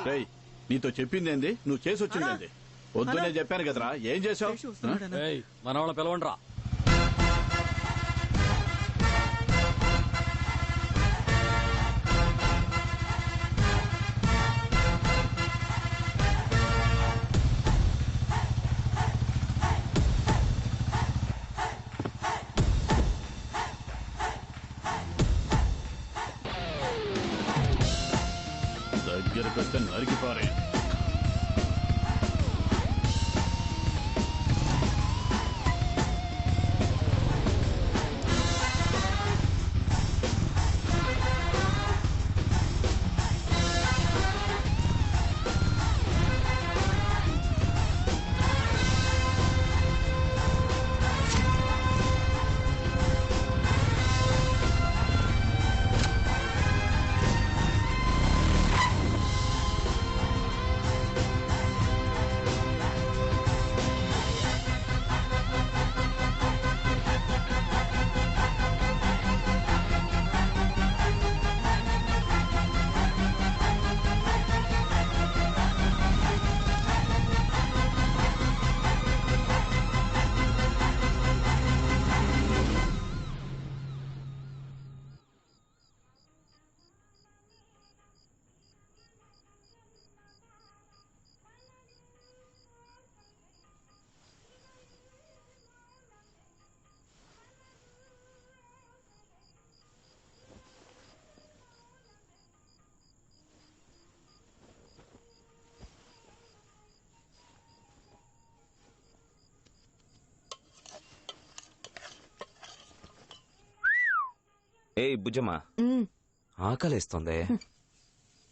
రేయ్, నీతో చెప్పిందేంది, నువ్వు చేసి వచ్చిందేంది? వద్దునే చెప్పాను కదరా, ఏం చేసావు? మన వాళ్ళ పిలవండిరా. దగ్గరకు వస్తే నరికిపారే. ఏ బుజ్జమ్మా, ఆకలేస్తుంది.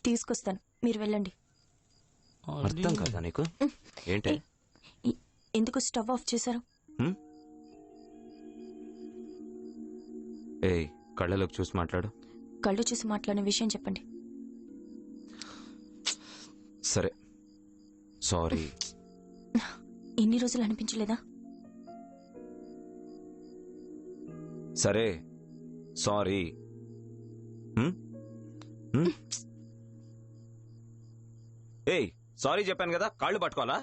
తీసుకొస్తాను, మీరు వెళ్ళండి. అర్థం కాదా నీకు? ఏంటి ఎందుకు స్టవ్ ఆఫ్ చేశారు? ఏ కళ్ళలోకి చూసి మాట్లాడు. కళ్ళు చూసి మాట్లాడిన విషయం చెప్పండి. సరే, సారీ. ఇన్ని రోజులు అనిపించలేదా? సరే, సారీ. ఏయ్, సారీ చెప్పాను కదా, కాళ్ళు పట్టుకోవాలా?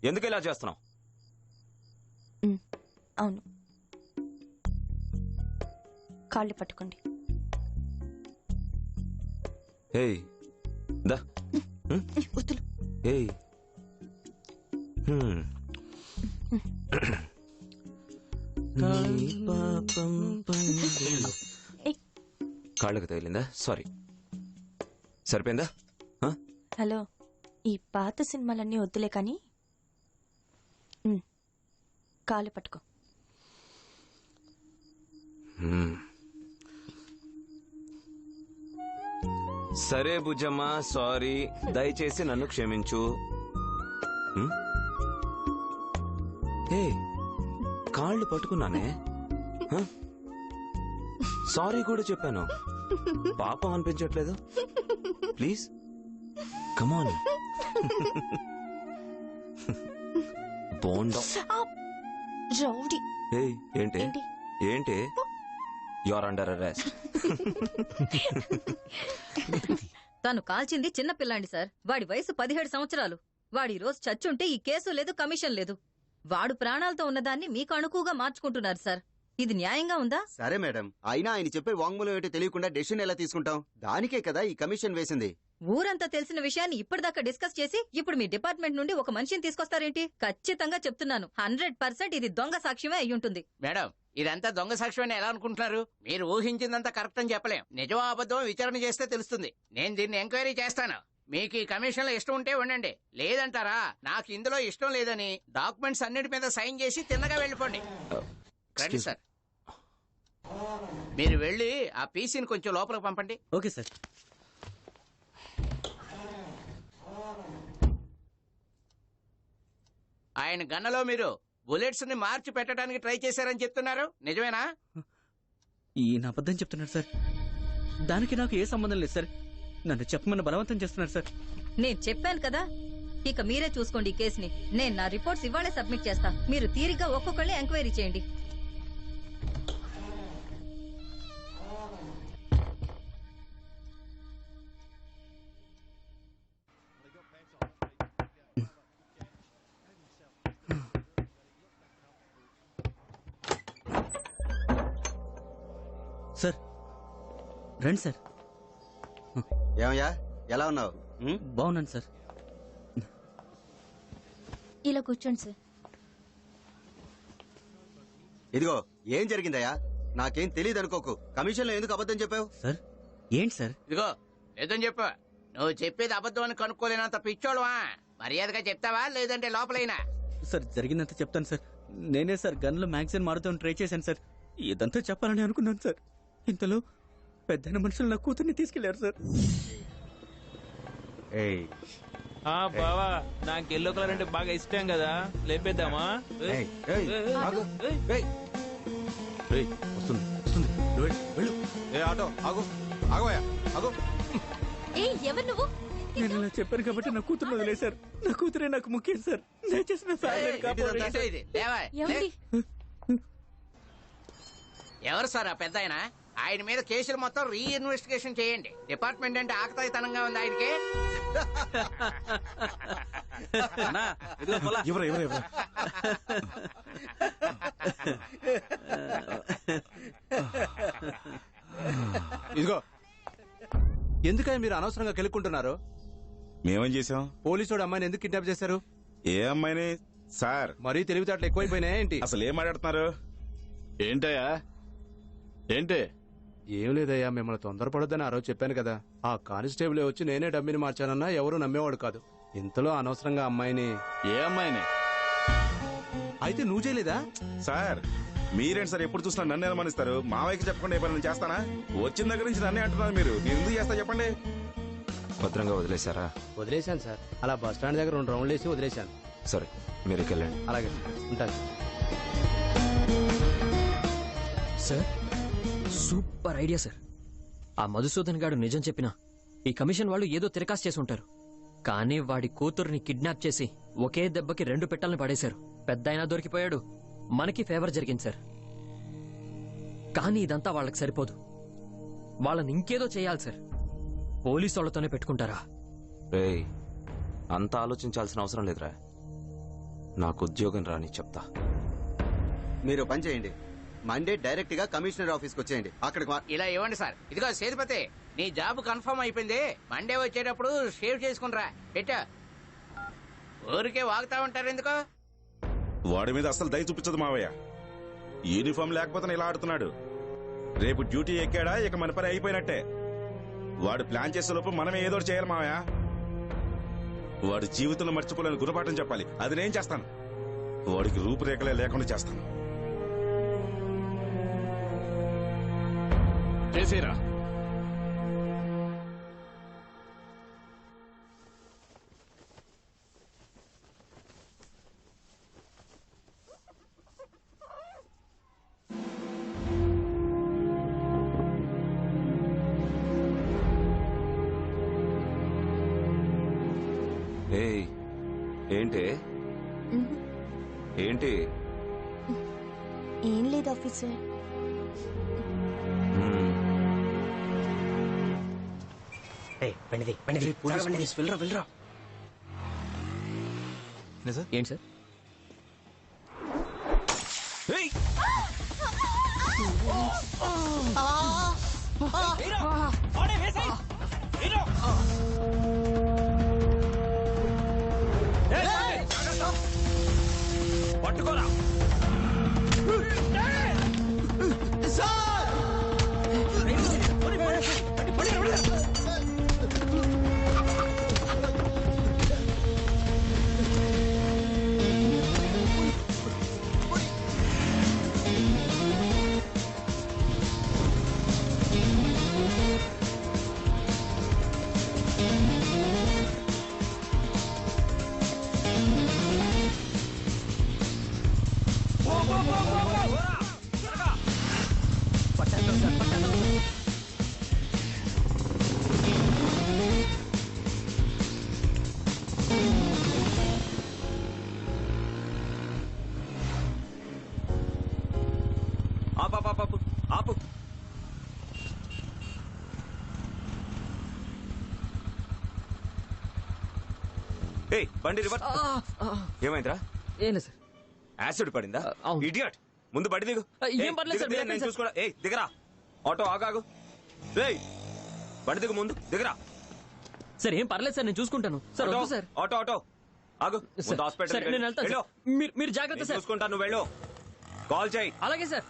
ఎందుకు ఇలా చేస్తున్నావు? అవును, కాళ్ళు పట్టుకోండి. ఏయ్ దా. వద్దులు. ఏయ్ కాళ్ళకు తగిలిందా? సారీ. సరిపోయిందా? హలో, ఈ పాత సినిమాలన్నీ వద్దులే కానీ కాళ్ళు పట్టుకో. సరే బుజ్జమ్మ, సారీ. దయచేసి నన్ను క్షమించు. ఏ కాళ్ళు పట్టుకున్నానే, సారీ కూడా చెప్పాను. పాపం అనిపించట్లేదు? Please come on. బోండా. ఏంటి ఏంటి? You're under arrest. తను కాల్చింది చిన్న పిల్లాండి సార్. వాడి వయసు 17 సంవత్సరాలు. వాడి రోజు చచ్చుంటే ఈ కేసు లేదు, కమిషన్ లేదు. వాడు ప్రాణాలతో ఉన్నదాన్ని మీకు అణుకుగా మార్చుకుంటున్నారు సార్. ఇది న్యాయంగా ఉందా? సరే మేడం, అయినా ఆయన చెప్పే వాంగ్మూలం ఏంటో తెలియకుండా డెసిషన్ ఎలా తీసుకుంటాం? దానికే కదా ఈ కమిషన్ వేసింది. ఊరంతా తెలిసిన విషయాన్ని ఇప్పటిదాకా డిస్కస్ చేసి ఇప్పుడు మీ డిపార్ట్మెంట్ నుండి ఒక మనిషిని తీసుకొస్తారేంటి? ఖచ్చితంగా చెప్తున్నాను, 100% ఇది దొంగ సాక్ష్యమే అయ్యుంటుంది. మేడం, ఇదంతా దొంగ సాక్ష్యం అని ఎలా అనుకుంటున్నారు? మీరు ఊహించిందంతా కరెక్ట్ అని చెప్పలేం. నిజం అబద్ధం విచారణ చేస్తే తెలుస్తుంది. నేను దీన్ని ఎంక్వైరీ చేస్తాను. మీకు ఈ కమిషన్ లో ఇష్టం ఉంటే ఉండండి, లేదంటారా? నాకు ఇందులో ఇష్టం లేదని డాక్యుమెంట్స్ అన్నిటి మీద సైన్ చేసి తిన్నగా వెళ్ళిపోండి. రండి సార్, మీరు వెళ్ళి ఆ పీసీని కొంచెం లోపలికి పంపండి. Okay sir. ఆయన గన్నలో మీరు బుల్లెట్స్ ని మార్చి పెట్టడానికి ట్రై చేశారని చెప్తున్నారు, నిజమేనా? ఈయన అబద్ధం చెప్తున్నారు సార్. దానికి నాకు ఏ సంబంధం లేదు సార్. నన్ను చెప్పమని బలవంతం చేస్తున్నారు సార్. నేను చెప్పాను కదా, ఇక మీరే చూసుకోండి ఈ కేసుని. నేను నా రిపోర్ట్స్ ఇవాళే సబ్మిట్ చేస్తా. మీరు తీరిగ్గా ఒక్కొక్కళ్ళని ఎంక్వైరీ చేయండి. రండి సార్. ఏమయ్యా ఎలా ఉన్నావు? బాగున్నాను సార్. ఇలా కూర్చోండి సార్. ఇదిగో ఏం జరిగిందయ్యా? నాకేం తెలియదు అనుకోకు. కమిషన్ లో ఎందుకు అబద్ధం చెప్పావు? సార్ ఏంటి సార్? ఇదిగో లేదని చెప్పు. నువ్వు చెప్పేది అబద్ధం అని కనుక్కోలేనంత పిచ్చోడువా? మర్యాదగా చెప్తావా లేదంటే లోపలైనా? సార్ జరిగిందంతా చెప్తాను సార్. నేనే సార్ గన్లో మ్యాగజైన్ మారుతాను ట్రై చేశాను సార్. ఇదంతా చెప్పాలని అనుకున్నాను సార్. ఇంతలో పెద్దైన మనుషులు నా కూతుర్ని తీసుకెళ్లారు సార్. బావా నాకు ఎల్లో కలర్ అంటే బాగా ఇష్టం కదా, లేపేద్దామా? ఆటో ఆగు, ఆగోయా ఆగు. ఏ ఎవరు నువ్వు? నేను ఇలా చెప్పాను కాబట్టి నా కూతురు వదిలేశారు. నా కూతురే నాకు ముఖ్యం సార్. దయచేసి నా ఫ్యామిలీని కాపాడండి. ఏంటో ఇది? లేవా? ఏమండి? ఎవరు సార్ ఆ పెద్ద ఆయన మీద కేసులు మొత్తం రీఇన్వెస్టిగేషన్ చేయండి. డిపార్ట్మెంట్ అంటే ఆకతాయితనంగా ఉంది ఆయనకి. ఇదిగో ఎందుకని మీరు అనవసరంగా కెలుక్కుంటున్నారు? మేమేం చేసాం? పోలీసుడు అమ్మాయిని ఎందుకు కిడ్నాప్ చేశారు? ఏ అమ్మాయిని సార్? మరీ తెలివితేటలు ఎక్కువైపోయినాయా ఏంటి? అసలు ఏం మాట్లాడుతున్నారు? ఏంటయ్యా ఏంటి? ఏం లేదయ్యా, మిమ్మల్ని తొందరపడొద్దని ఆ రోజు చెప్పాను కదా. ఆ కానిస్టేబుల్ వచ్చి నేనే డబ్బిని మార్చానన్నా ఎవరు నమ్మేవాడు కాదు. ఇంతలో అనవసరంగా అమ్మాయిని. ఏ అమ్మాయిని? అయితే నువ్వు చేయలేదా? సార్ మీరేంటి సార్ ఎప్పుడు చూసినా నన్ను అనుమానిస్తారు? మావయ్యకి చెప్పకుండా ఏ పని నేను చేస్తానా? వచ్చిన దగ్గర నుంచి నన్నే అంటున్నారు మీరు. నేను ఎందుకు చేస్తా చెప్పండి? భద్రంగా వదిలేశారా? వదిలేశాను సార్. అలా బస్ స్టాండ్ దగ్గర 2 రౌండ్లు వేసి వదిలేశాను. సరే మీరు వెళ్ళండి. అలాగే ఉంటాను సార్. Super idea sir. ఆ మధుసూదన్ గాడు నిజం చెప్పినా ఈ కమిషన్ వాళ్ళు ఏదో తిరకాసు చేసి ఉంటారు. కానీ వాడి కూతుర్ని కిడ్నాప్ చేసి ఒకే దెబ్బకి 2 పెట్టాలని పడేశారు. పెద్దాయన దొరికిపోయాడు, మనకి ఫేవర్ జరిగింది సార్. కానీ ఇదంతా వాళ్ళకి సరిపోదు. వాళ్ళని ఇంకేదో చేయాలి సార్. పోలీసు వాళ్ళతోనే పెట్టుకుంటారా? రేయ్ అంత ఆలోచించాల్సిన అవసరం లేదురా. నాకు ఉద్యోగం రాని చెప్తా. మీరు పని చేయండి, మండే డైరెక్ట్ గా కమిషనర్ ఆఫీస్కి వచ్చేయండి. అక్కడికి ఇలా ఇవ్వండి సార్. ఇదిగో సేతుపతి, నీ జాబ్ కన్ఫర్మ్ అయిపోయింది. మండే వచ్చేటప్పుడు షేవ్ చేసుకునిరా. పెట్టా. ఊరికే వాగుతా ఉంటారు ఎందుకో? వాడి మీద అసలు దయ చూపించదు మావయ్య. యూనిఫామ్ లేకపోతే ఇలా ఆడుతున్నాడు. రేపు డ్యూటీ ఎక్కాడా ఇక మన పని అయిపోయినట్టే. వాడు ప్లాన్ చేసే లోపు మనమే ఏదో చేయాలి మావయ్య. వాడి జీవితంలో మర్చిపోలేని గుణపాఠం చెప్పాలి. అది నేను చేస్తాను. వాడికి రూపురేఖలే లేకుండా చేస్తాను. చేసేరా. ఏయ్ ఏంటి ఏంటి? ఏం లేదు ఆఫీసర్. ఏంటి సార్? పట్టుకోరా. ఆపు ఆపు. ఏయ్ బండి రివర్. ఏమైందిరా? ఏం లేదు సార్. యాసిడ్ పడిందా? అవును. ఇడియట్. ముందు బండి దిగు. ఏం పర్లేదు సార్, నేను చూసుకోరా. ఏయ్ దిగరా. ఆటో ఆగాగు. రేయ్ బండి దిగు ముందు దిగరా. సార్ ఏం పర్లేదు సార్, నేను చూసుకుంటాను సార్. వద్దు సార్. ఆటో ఆటో ఆగు. సార్, ముందు హాస్పిటల్ సార్, నేను వెళ్తాను సార్. మీరు జాగ్రత్త సార్. చూసుకుంటాను, నువ్వు వెళ్ళు. కాల్ చేయి. అలాగే సార్.